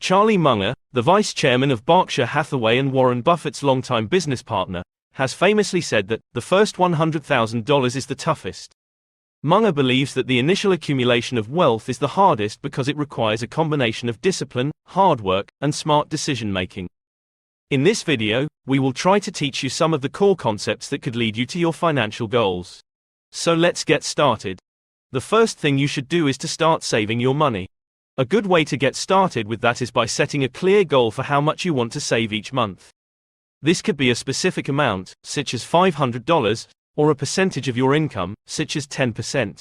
Charlie Munger, the vice chairman of Berkshire Hathaway and Warren Buffett's longtime business partner, has famously said that the first $100,000 is the toughest. Munger believes that the initial accumulation of wealth is the hardest because it requires a combination of discipline, hard work, and smart decision-making. In this video, we will try to teach you some of the core concepts that could lead you to your financial goals. So let's get started. The first thing you should do is to start saving your money. A good way to get started with that is by setting a clear goal for how much you want to save each month. This could be a specific amount, such as $500, or a percentage of your income, such as 10%.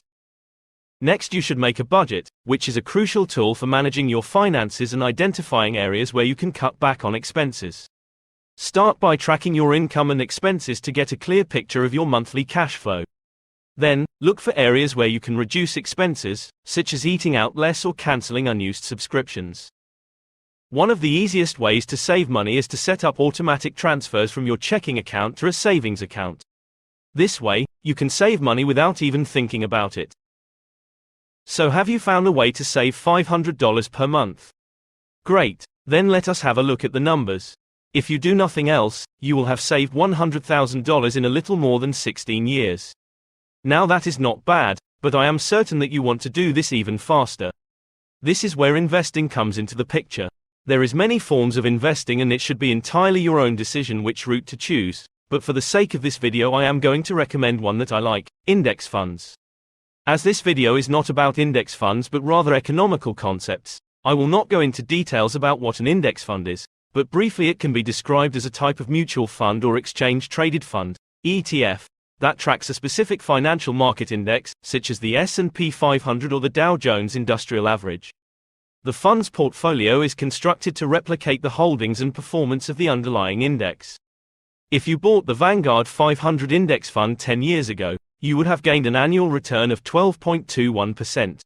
Next, you should make a budget, which is a crucial tool for managing your finances and identifying areas where you can cut back on expenses. Start by tracking your income and expenses to get a clear picture of your monthly cash flow. Then, look for areas where you can reduce expenses, such as eating out less or canceling unused subscriptions. One of the easiest ways to save money is to set up automatic transfers from your checking account to a savings account. This way, you can save money without even thinking about it. So have you found a way to save $500 per month? Great, then let us have a look at the numbers. If you do nothing else, you will have saved $100,000 in a little more than 16 years. Now that is not bad, but I am certain that you want to do this even faster. This is where investing comes into the picture. There is many forms of investing and it should be entirely your own decision which route to choose, but for the sake of this video I am going to recommend one that I like: index funds. As this video is not about index funds but rather economical concepts, I will not go into details about what an index fund is, but briefly it can be described as a type of mutual fund or exchange-traded fund, ETF, that tracks a specific financial market index, such as the S&P 500 or the Dow Jones Industrial Average. The fund's portfolio is constructed to replicate the holdings and performance of the underlying index. If you bought the Vanguard 500 index fund 10 years ago, you would have gained an annual return of 12.21%.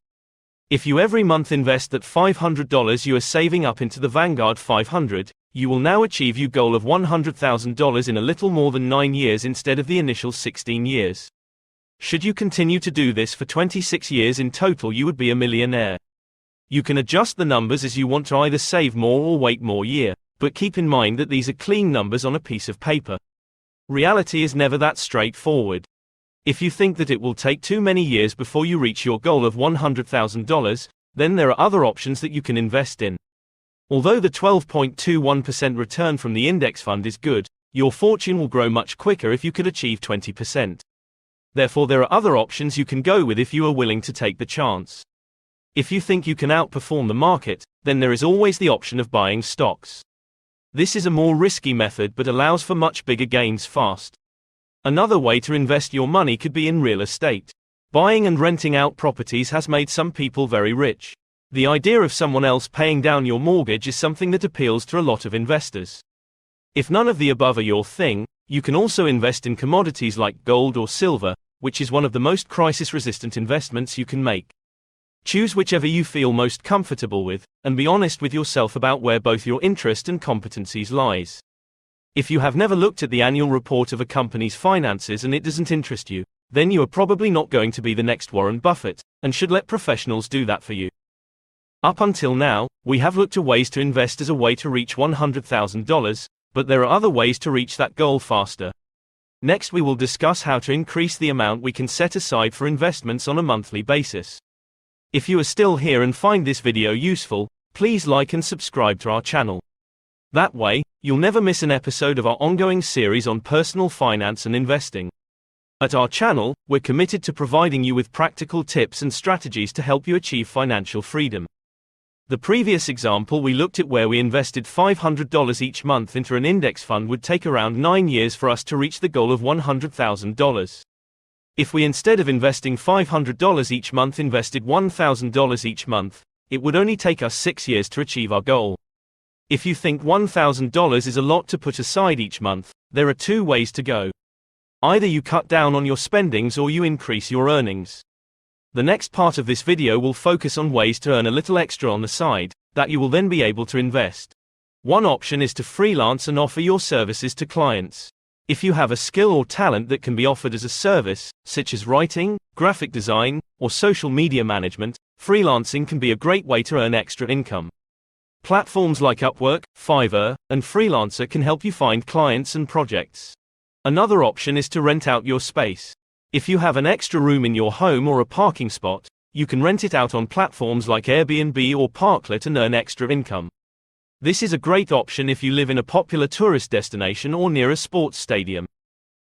If you every month invest that $500 you are saving up into the Vanguard 500, you will now achieve your goal of $100,000 in a little more than 9 years instead of the initial 16 years. Should you continue to do this for 26 years in total, you would be a millionaire. You can adjust the numbers as you want to either save more or wait more year, but keep in mind that these are clean numbers on a piece of paper. Reality is never that straightforward. If you think that it will take too many years before you reach your goal of $100,000, then there are other options that you can invest in. Although the 12.21% return from the index fund is good, your fortune will grow much quicker if you could achieve 20%. Therefore, there are other options you can go with if you are willing to take the chance. If you think you can outperform the market, then there is always the option of buying stocks. This is a more risky method but allows for much bigger gains fast. Another way to invest your money could be in real estate. Buying and renting out properties has made some people very rich. The idea of someone else paying down your mortgage is something that appeals to a lot of investors. If none of the above are your thing, you can also invest in commodities like gold or silver, which is one of the most crisis-resistant investments you can make. Choose whichever you feel most comfortable with, and be honest with yourself about where both your interest and competencies lies. If you have never looked at the annual report of a company's finances and it doesn't interest you, then you are probably not going to be the next Warren Buffett, and should let professionals do that for you. Up until now, we have looked at ways to invest as a way to reach $100,000, but there are other ways to reach that goal faster. Next, we will discuss how to increase the amount we can set aside for investments on a monthly basis. If you are still here and find this video useful, please like and subscribe to our channel. That way, you'll never miss an episode of our ongoing series on personal finance and investing. At our channel, we're committed to providing you with practical tips and strategies to help you achieve financial freedom. The previous example we looked at where we invested $500 each month into an index fund would take around 9 years for us to reach the goal of $100,000. If we instead of investing $500 each month invested $1,000 each month, it would only take us 6 years to achieve our goal. If you think $1,000 is a lot to put aside each month, there are two ways to go. Either you cut down on your spendings or you increase your earnings. The next part of this video will focus on ways to earn a little extra on the side, that you will then be able to invest. One option is to freelance and offer your services to clients. If you have a skill or talent that can be offered as a service, such as writing, graphic design, or social media management, freelancing can be a great way to earn extra income. Platforms like Upwork, Fiverr, and Freelancer can help you find clients and projects. Another option is to rent out your space. If you have an extra room in your home or a parking spot, you can rent it out on platforms like Airbnb or Parklet and earn extra income. This is a great option if you live in a popular tourist destination or near a sports stadium.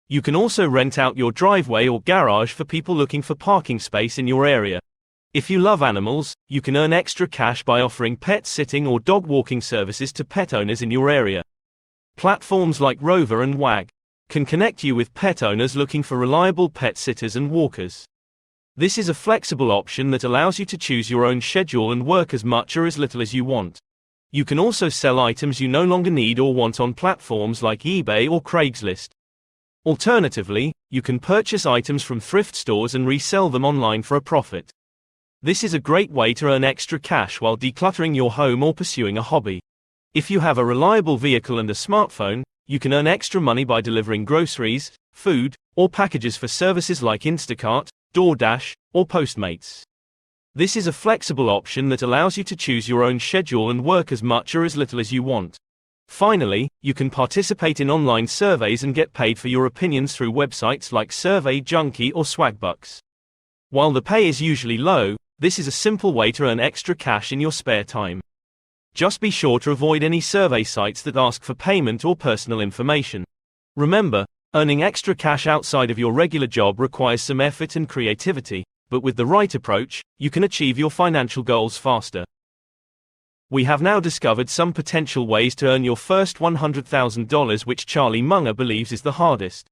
You can also rent out your driveway or garage for people looking for parking space in your area. If you love animals, you can earn extra cash by offering pet sitting or dog walking services to pet owners in your area. Platforms like Rover and Wag can connect you with pet owners looking for reliable pet sitters and walkers. This is a flexible option that allows you to choose your own schedule and work as much or as little as you want. You can also sell items you no longer need or want on platforms like eBay or Craigslist. Alternatively, you can purchase items from thrift stores and resell them online for a profit. This is a great way to earn extra cash while decluttering your home or pursuing a hobby. If you have a reliable vehicle and a smartphone, you can earn extra money by delivering groceries, food, or packages for services like Instacart, DoorDash, or Postmates. This is a flexible option that allows you to choose your own schedule and work as much or as little as you want. Finally, you can participate in online surveys and get paid for your opinions through websites like 𝐟𝐨𝐫𝐿 or Swagbucks. While the pay is usually low, this is a simple way to earn extra cash in your spare time. Just be sure to avoid any survey sites that ask for payment or personal information. Remember, earning extra cash outside of your regular job requires some effort and creativity, but with the right approach, you can achieve your financial goals faster. We have now discovered some potential ways to earn your first $100,000, which Charlie Munger believes is the hardest.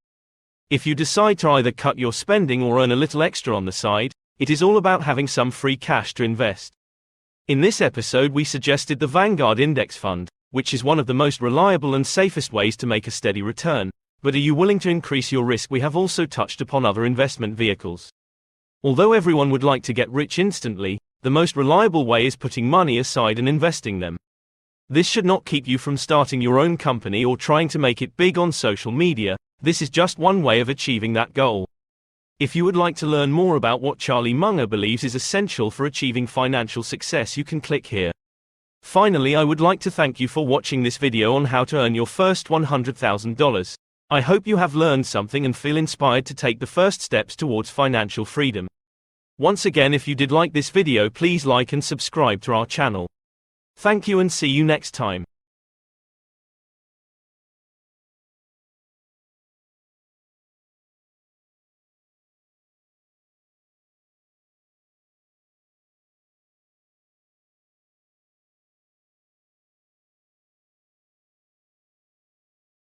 If you decide to either cut your spending or earn a little extra on the side, it is all about having some free cash to invest. In this episode, we suggested the Vanguard Index Fund, which is one of the most reliable and safest ways to make a steady return. But are you willing to increase your risk? We have also touched upon other investment vehicles. Although everyone would like to get rich instantly, the most reliable way is putting money aside and investing them. This should not keep you from starting your own company or trying to make it big on social media. This is just one way of achieving that goal. If you would like to learn more about what Charlie Munger believes is essential for achieving financial success, you can click here. Finally, I would like to thank you for watching this video on how to earn your first $100,000. I hope you have learned something and feel inspired to take the first steps towards financial freedom. Once again, if you did like this video, please like and subscribe to our channel. Thank you and see you next time.